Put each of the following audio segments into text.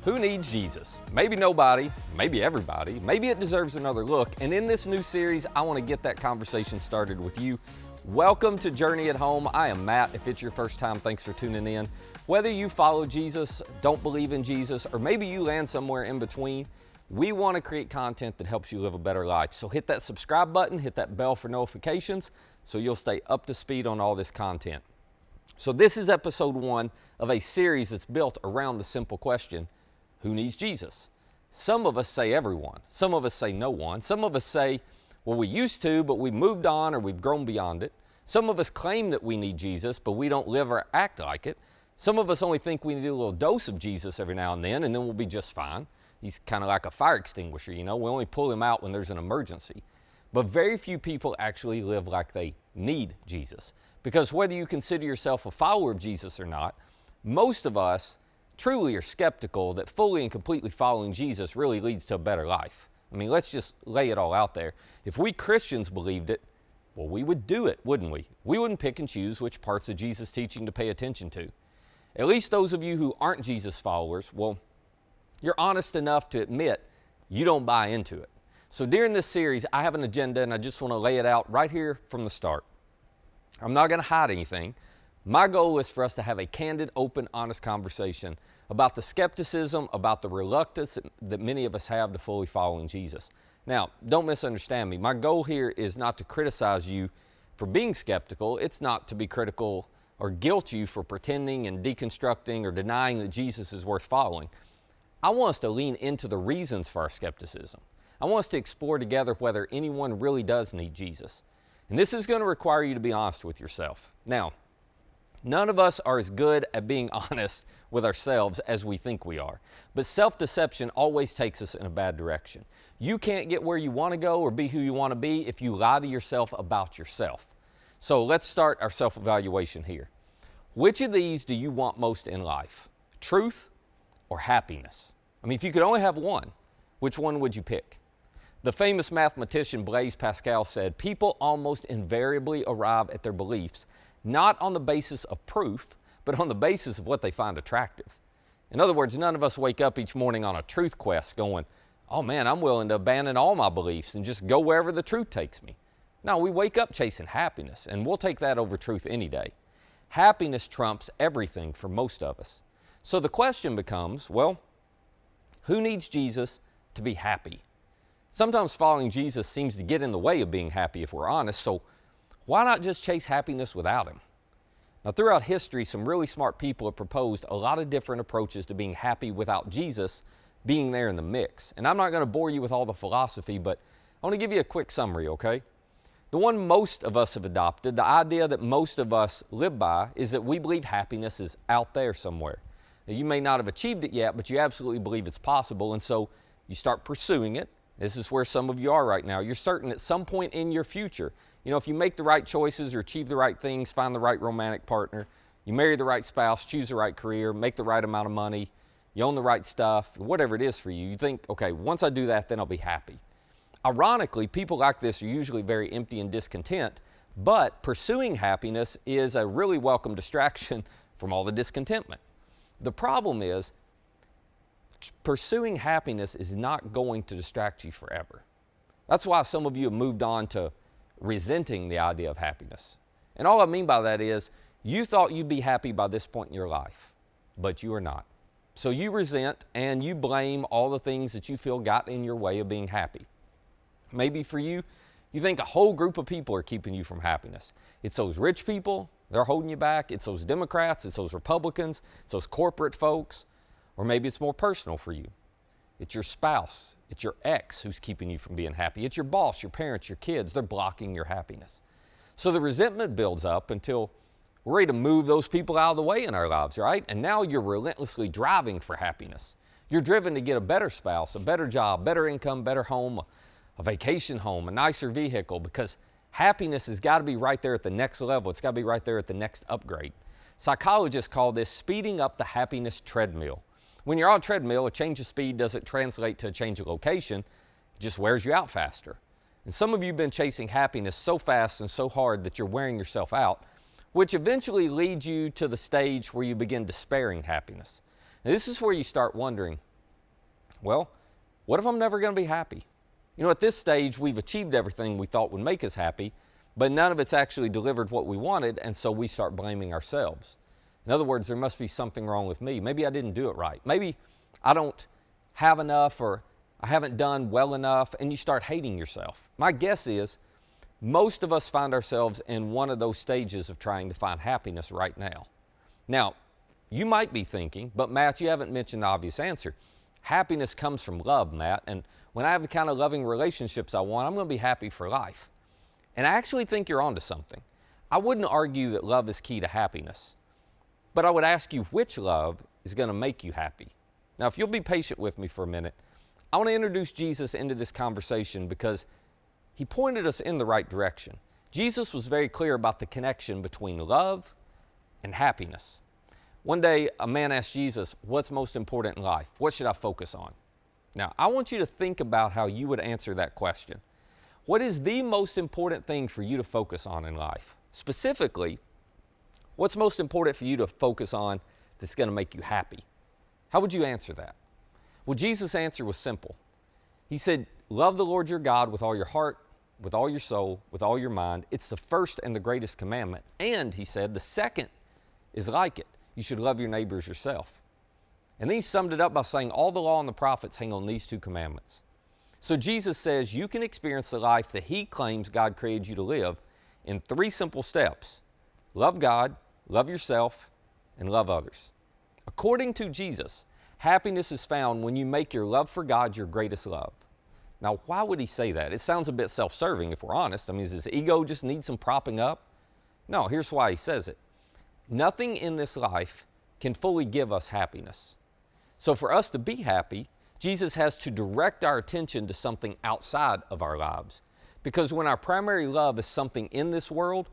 Who needs Jesus? Maybe nobody, maybe everybody, maybe it deserves another look. And in this new series, I want to get that conversation started with you. Welcome to Journey at Home. I am Matt. If it's your first time, thanks for tuning in. Whether you follow Jesus, don't believe in Jesus, or maybe you land somewhere in between, we want to create content that helps you live a better life. So hit that subscribe button, hit that bell for notifications, so you'll stay up to speed on all this content. So this is episode 1 of a series that's built around the simple question, who needs Jesus? Some of us say everyone. Some of us say no one. Some of us say, well, we used to, but we moved on or we've grown beyond it. Some of us claim that we need Jesus, but we don't live or act like it. Some of us only think we need a little dose of Jesus every now and then we'll be just fine. He's kind of like a fire extinguisher, you know. We only pull him out when there's an emergency. But very few people actually live like they need Jesus. Because whether you consider yourself a follower of Jesus or not, most of us truly are skeptical that fully and completely following Jesus really leads to a better life. I mean, let's just lay it all out there. If we Christians believed it, well, we would do it, wouldn't we? We wouldn't pick and choose which parts of Jesus' teaching to pay attention to. At least those of you who aren't Jesus followers, well, you're honest enough to admit you don't buy into it. So during this series, I have an agenda and I just want to lay it out right here from the start. I'm not going to hide anything. My goal is for us to have a candid, open, honest conversation about the skepticism, about the reluctance that many of us have to fully following Jesus. Now, don't misunderstand me. My goal here is not to criticize you for being skeptical. It's not to be critical or guilt you for pretending and deconstructing or denying that Jesus is worth following. I want us to lean into the reasons for our skepticism. I want us to explore together whether anyone really does need Jesus. And this is going to require you to be honest with yourself. Now, none of us are as good at being honest with ourselves as we think we are. But self-deception always takes us in a bad direction. You can't get where you want to go or be who you want to be if you lie to yourself about yourself. So let's start our self-evaluation here. Which of these do you want most in life? Truth or happiness? I mean, if you could only have one, which one would you pick? The famous mathematician Blaise Pascal said, people almost invariably arrive at their beliefs not on the basis of proof, but on the basis of what they find attractive. In other words, none of us wake up each morning on a truth quest going, oh man, I'm willing to abandon all my beliefs and just go wherever the truth takes me. No, we wake up chasing happiness, and we'll take that over truth any day. Happiness trumps everything for most of us. So the question becomes, well, who needs Jesus to be happy? Sometimes following Jesus seems to get in the way of being happy if we're honest, so why not just chase happiness without him? Now, throughout history, some really smart people have proposed a lot of different approaches to being happy without Jesus being there in the mix. And I'm not going to bore you with all the philosophy, but I want to give you a quick summary, okay? The one most of us have adopted, the idea that most of us live by, is that we believe happiness is out there somewhere. Now, you may not have achieved it yet, but you absolutely believe it's possible, and so you start pursuing it. This is where some of you are right now. You're certain at some point in your future, you know, if you make the right choices or achieve the right things, find the right romantic partner, you marry the right spouse, choose the right career, make the right amount of money, you own the right stuff, whatever it is for you, you think, okay, once I do that, then I'll be happy. Ironically, people like this are usually very empty and discontent, but pursuing happiness is a really welcome distraction from all the discontentment. The problem is, pursuing happiness is not going to distract you forever. That's why some of you have moved on to resenting the idea of happiness. And all I mean by that is, you thought you'd be happy by this point in your life, but you are not. So you resent and you blame all the things that you feel got in your way of being happy. Maybe for you, you think a whole group of people are keeping you from happiness. It's those rich people, they're holding you back. It's those Democrats, it's those Republicans, it's those corporate folks. Or maybe it's more personal for you. It's your spouse, it's your ex who's keeping you from being happy. It's your boss, your parents, your kids, they're blocking your happiness. So the resentment builds up until we're ready to move those people out of the way in our lives, right? And now you're relentlessly driving for happiness. You're driven to get a better spouse, a better job, better income, better home, a vacation home, a nicer vehicle, because happiness has got to be right there at the next level. It's got to be right there at the next upgrade. Psychologists call this speeding up the happiness treadmill. When you're on a treadmill, a change of speed doesn't translate to a change of location. It just wears you out faster. And some of you have been chasing happiness so fast and so hard that you're wearing yourself out, which eventually leads you to the stage where you begin despairing happiness. Now, this is where you start wondering, Well, what if I'm never going to be happy? At this stage, we've achieved everything we thought would make us happy, but none of it's actually delivered what we wanted, and so we start blaming ourselves. In other words, there must be something wrong with me. Maybe I didn't do it right. Maybe I don't have enough, or I haven't done well enough, and you start hating yourself. My guess is most of us find ourselves in one of those stages of trying to find happiness right now. Now, you might be thinking, but Matt, you haven't mentioned the obvious answer. Happiness comes from love, Matt, and when I have the kind of loving relationships I want, I'm going to be happy for life. And I actually think you're onto something. I wouldn't argue that love is key to happiness, but I would ask you which love is going to make you happy. Now, if you'll be patient with me for a minute, I want to introduce Jesus into this conversation because he pointed us in the right direction. Jesus was very clear about the connection between love and happiness. One day, a man asked Jesus, what's most important in life? What should I focus on? Now, I want you to think about how you would answer that question. What is the most important thing for you to focus on in life? Specifically, what's most important for you to focus on that's going to make you happy? How would you answer that? Well, Jesus' answer was simple. He said, love the Lord your God with all your heart, with all your soul, with all your mind. It's the first and the greatest commandment. And, he said, the second is like it. You should love your neighbors yourself. And then he summed it up by saying all the law and the prophets hang on these two commandments. So Jesus says you can experience the life that he claims God created you to live in 3 simple steps. Love God, love yourself, and love others. According to Jesus, happiness is found when you make your love for God your greatest love. Now, why would he say that? It sounds a bit self-serving if we're honest. I mean, does his ego just need some propping up? No, here's why he says it. Nothing in this life can fully give us happiness. So for us to be happy, Jesus has to direct our attention to something outside of our lives. Because when our primary love is something in this world,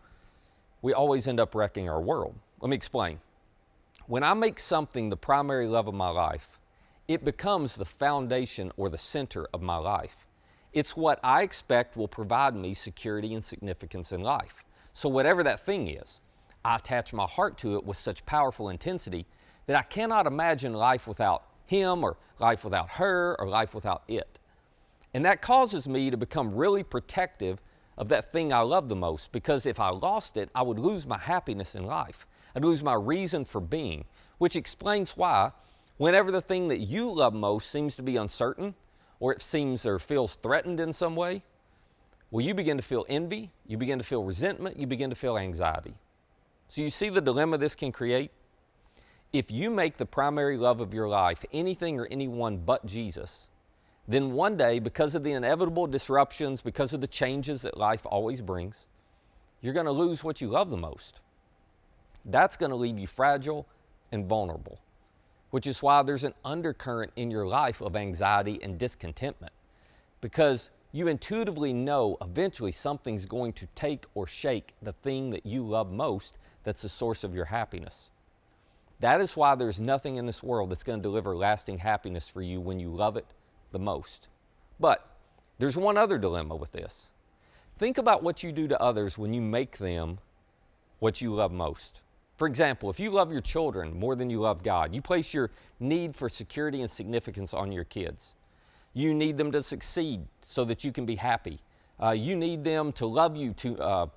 we always end up wrecking our world. Let me explain. When I make something the primary love of my life, it becomes the foundation or the center of my life. It's what I expect will provide me security and significance in life. So whatever that thing is, I attach my heart to it with such powerful intensity that I cannot imagine life without him or life without her or life without it. And that causes me to become really protective of that thing I love the most, because if I lost it, I would lose my happiness in life. I'd lose my reason for being, which explains why whenever the thing that you love most seems to be uncertain, or it seems or feels threatened in some way, well, you begin to feel envy, you begin to feel resentment, you begin to feel anxiety. So you see the dilemma this can create? If you make the primary love of your life anything or anyone but Jesus, then one day, because of the inevitable disruptions, because of the changes that life always brings, you're going to lose what you love the most. That's going to leave you fragile and vulnerable, which is why there's an undercurrent in your life of anxiety and discontentment, because you intuitively know eventually something's going to take or shake the thing that you love most that's the source of your happiness. That is why there's nothing in this world that's going to deliver lasting happiness for you when you love it the most. But there's one other dilemma with this. Think about what you do to others when you make them what you love most. For example, if you love your children more than you love God, you place your need for security and significance on your kids. You need them to succeed so that you can be happy. You need them to love you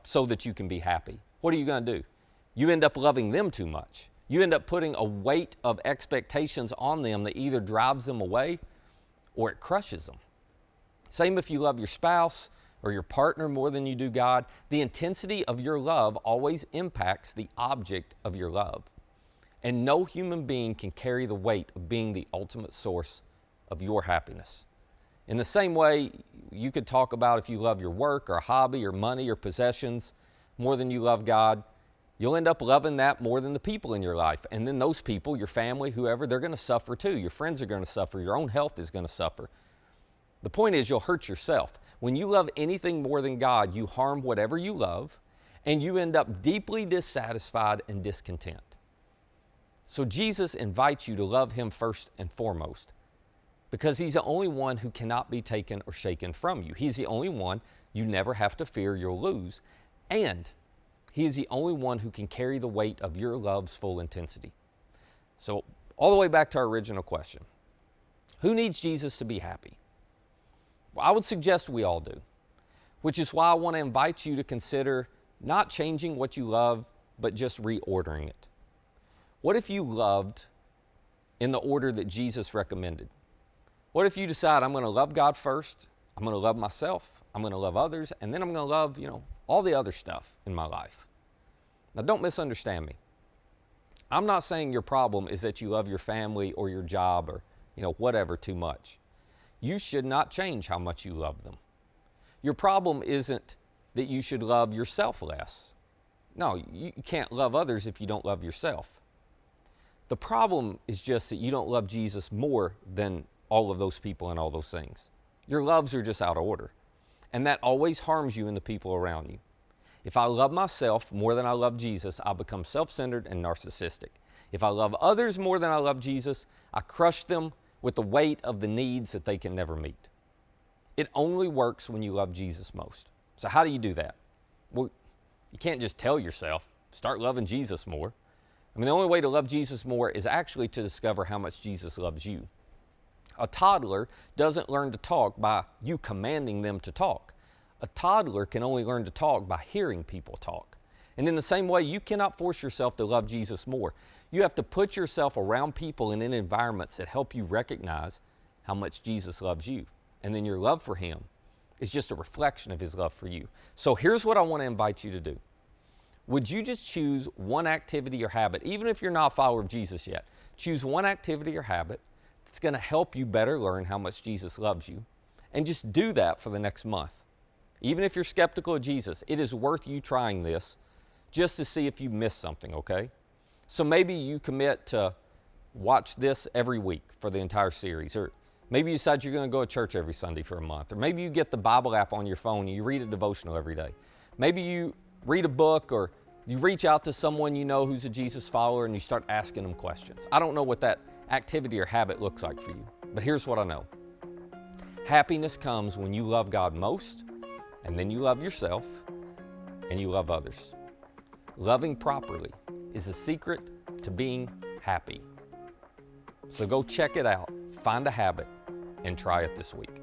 so that you can be happy. What are you going to do? You end up loving them too much. You end up putting a weight of expectations on them that either drives them away or it crushes them. Same if you love your spouse or your partner more than you do God. The intensity of your love always impacts the object of your love. And no human being can carry the weight of being the ultimate source of your happiness. In the same way, you could talk about if you love your work or hobby or money or possessions more than you love God, you'll end up loving that more than the people in your life. And then those people, your family, whoever, they're going to suffer too. Your friends are going to suffer. Your own health is going to suffer. The point is, you'll hurt yourself. When you love anything more than God, you harm whatever you love, and you end up deeply dissatisfied and discontent. So Jesus invites you to love him first and foremost, because he's the only one who cannot be taken or shaken from you. He's the only one you never have to fear you'll lose, and he is the only one who can carry the weight of your love's full intensity. So all the way back to our original question. Who needs Jesus to be happy? Well, I would suggest we all do, which is why I want to invite you to consider not changing what you love, but just reordering it. What if you loved in the order that Jesus recommended? What if you decide, I'm going to love God first, I'm going to love myself, I'm going to love others, and then I'm going to love, all the other stuff in my life. Now, don't misunderstand me. I'm not saying your problem is that you love your family or your job or, whatever too much. You should not change how much you love them. Your problem isn't that you should love yourself less. No, you can't love others if you don't love yourself. The problem is just that you don't love Jesus more than all of those people and all those things. Your loves are just out of order. And that always harms you and the people around you. If I love myself more than I love Jesus, I become self-centered and narcissistic. If I love others more than I love Jesus, I crush them with the weight of the needs that they can never meet. It only works when you love Jesus most. So how do you do that? Well, you can't just tell yourself, start loving Jesus more. The only way to love Jesus more is actually to discover how much Jesus loves you. A toddler doesn't learn to talk by you commanding them to talk. A toddler can only learn to talk by hearing people talk. And in the same way, you cannot force yourself to love Jesus more. You have to put yourself around people and in environments that help you recognize how much Jesus loves you. And then your love for him is just a reflection of his love for you. So here's what I want to invite you to do. Would you just choose one activity or habit, even if you're not a follower of Jesus yet, choose one activity or habit that's going to help you better learn how much Jesus loves you, and just do that for the next month. Even if you're skeptical of Jesus, it is worth you trying this just to see if you missed something, okay? So maybe you commit to watch this every week for the entire series, or maybe you decide you're going to go to church every Sunday for a month, or maybe you get the Bible app on your phone and you read a devotional every day. Maybe you read a book, or you reach out to someone you know who's a Jesus follower and you start asking them questions. I don't know what that activity or habit looks like for you, but here's what I know. Happiness comes when you love God most, and then you love yourself, and you love others. Loving properly is the secret to being happy. So go check it out, find a habit, and try it this week.